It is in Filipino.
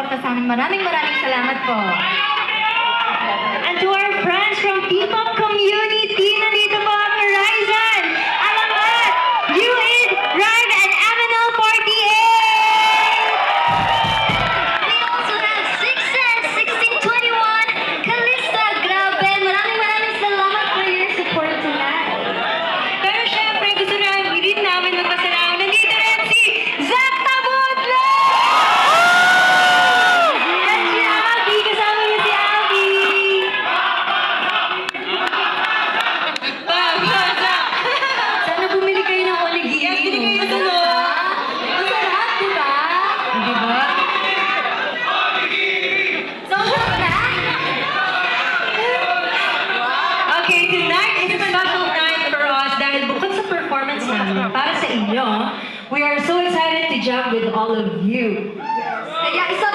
sumuporta sa amin. Maraming salamat po. And to our friends from P-pop community, nandito po ang Horizon, Alamat, Yuid, Ryan, and MNL 48! We also have 1621, Calista, grabe. Maraming salamat for your support tonight. Pero syempre, gusto rin namin magpasalamat. Nandito rin si Zach Tabudlo! At si Abby, kasama niyo si Abby! Sana bumili kayo ng onigiri. Yes, bili kayo ito, no? Masarap, di ba? Di ba? Sobrang na? Okay, tonight is a special night for us dahil bukod sa performance namin para sa inyo, we are so excited to jam with all of you. Kaya isa